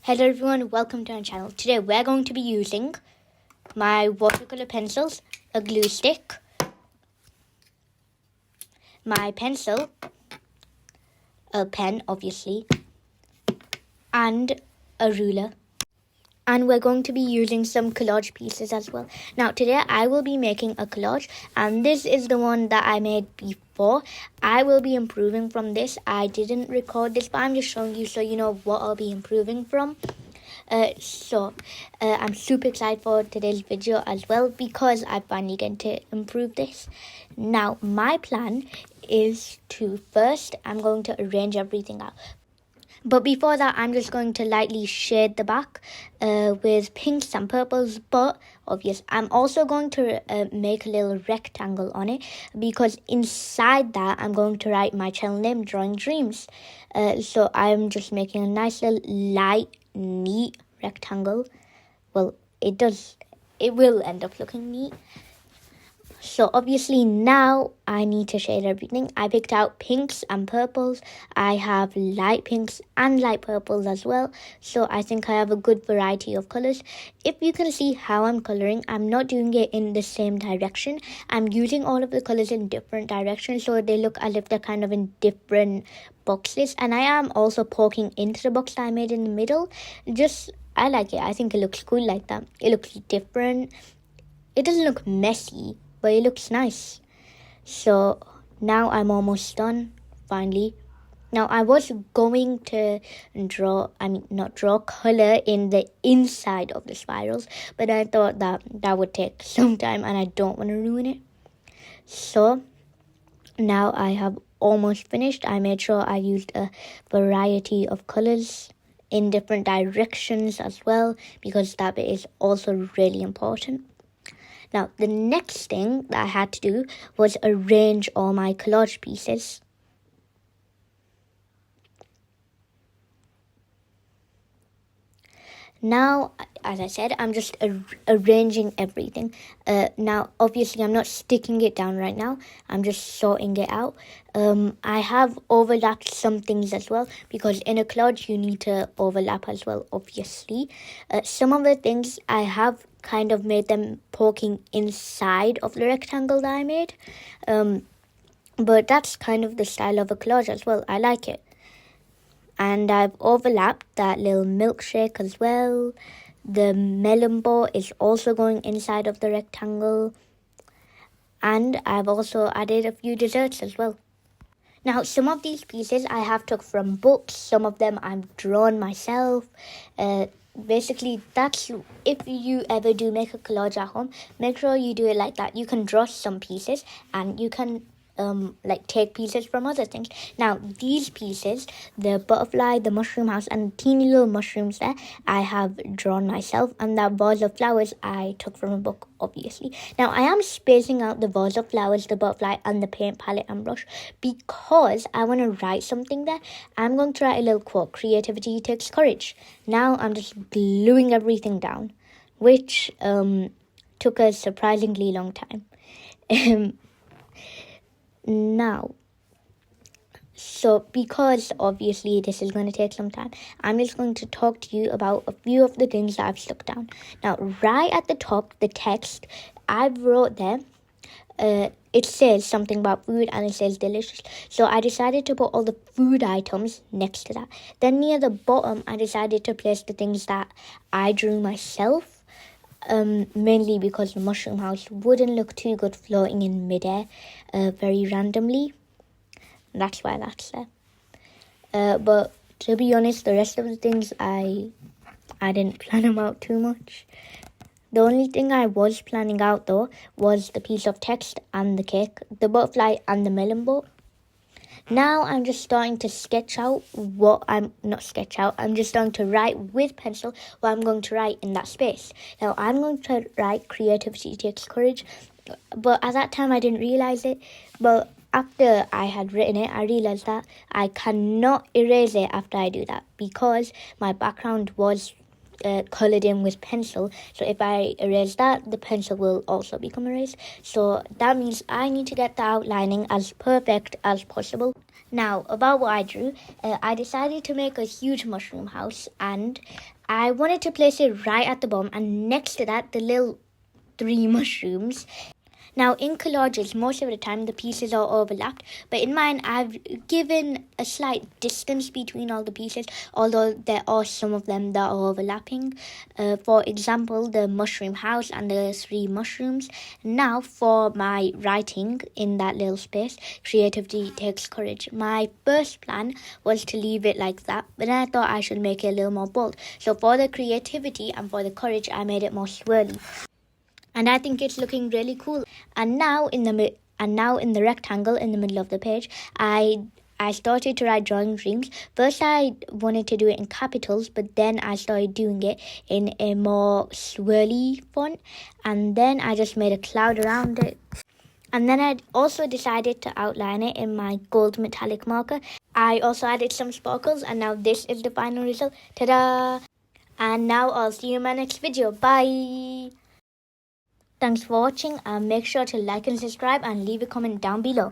Hello everyone, welcome to our channel. Today we're going to be using my watercolor pencils, a glue stick, my pencil, a pen obviously, and a ruler. And we're going to be using some collage pieces as well. Now today I will be making a collage, and this is the one that I made before. I will be improving from this. I didn't record this, but I'm just showing you so you know what I'll be improving from. I'm super excited for today's video as well because I finally get to improve this. Now my plan is to first I'm going to arrange everything out. But before that, I'm just going to lightly shade the back with pinks and purples. But obvious, I'm also going to make a little rectangle on it because inside that, I'm going to write my channel name, Drawing Dreams. So I'm just making a nice little light, neat rectangle. Well, it will end up looking neat. So obviously now I need to shade everything. I picked out pinks and purples. I have light pinks and light purples as well. So I think I have a good variety of colors. If you can see how I'm coloring, I'm not doing it in the same direction. I'm using all of the colors in different directions so they look as if they're kind of in different boxes. And I am also poking into the box that I made in the middle. I like it. I think it looks cool like that. It looks different. It doesn't look messy, but it looks nice. So now I'm almost done, finally. Now I was going to not draw color in the inside of the spirals, but I thought that would take some time and I don't want to ruin it. So now I have almost finished. I made sure I used a variety of colors in different directions as well because that bit is also really important. Now, the next thing that I had to do was arrange all my collage pieces. Now, as I said, I'm just arranging everything. Now, obviously, I'm not sticking it down right now. I'm just sorting it out. I have overlapped some things as well because in a collage, you need to overlap as well, obviously. Some of the things I have kind of made them poking inside of the rectangle that I made. But that's kind of the style of a collage as well. I like it. And I've overlapped that little milkshake as well. The melon ball is also going inside of the rectangle. And I've also added a few desserts as well. Now, some of these pieces I have took from books. Some of them I've drawn myself. Basically, that's if you ever do make a collage at home, make sure you do it like that. You can draw some pieces and you can take pieces from other things. Now these pieces, the butterfly, the mushroom house, and teeny little mushrooms there, I have drawn myself, and that vase of flowers I took from a book, obviously. Now I am spacing out the vase of flowers, the butterfly, and the paint palette and brush because I want to write something there. I'm going to write a little quote: creativity takes courage. Now I'm just gluing everything down, which took a surprisingly long time. Now, so because obviously this is going to take some time, I'm just going to talk to you about a few of the things that I've stuck down. Now, right at the top, the text, I wrote there, it says something about food and it says delicious. So I decided to put all the food items next to that. Then near the bottom, I decided to place the things that I drew myself. Mainly because the mushroom house wouldn't look too good floating in midair very randomly. That's why that's there. But to be honest, the rest of the things I didn't plan them out too much. The only thing I was planning out though was the piece of text and the cake, the butterfly and the melon boat. Now I'm just starting to I'm just starting to write with pencil what I'm going to write in that space. Now I'm going to write creativity takes courage, but at that time I didn't realize it. But after I had written it, I realized that I cannot erase it after I do that because my background was coloured in with pencil. So if I erase that, the pencil will also become erased. So that means I need to get the outlining as perfect as possible. Now, about what I drew, I decided to make a huge mushroom house, and I wanted to place it right at the bottom, and next to that, the little 3 mushrooms. Now, in collages, most of the time the pieces are overlapped, but in mine, I've given a slight distance between all the pieces, although there are some of them that are overlapping. For example, the mushroom house and the 3 mushrooms. Now, for my writing in that little space, creativity takes courage. My first plan was to leave it like that, but then I thought I should make it a little more bold. So for the creativity and for the courage, I made it more swirly. And I think it's looking really cool. And now in the rectangle in the middle of the page, I started to write drawing dreams. First I wanted to do it in capitals, but then I started doing it in a more swirly font, and then I just made a cloud around it. And then I also decided to outline it in my gold metallic marker. I also added some sparkles, and now this is the final result. Ta-da! And now I'll see you in my next video. Bye! Thanks for watching, and make sure to like and subscribe and leave a comment down below.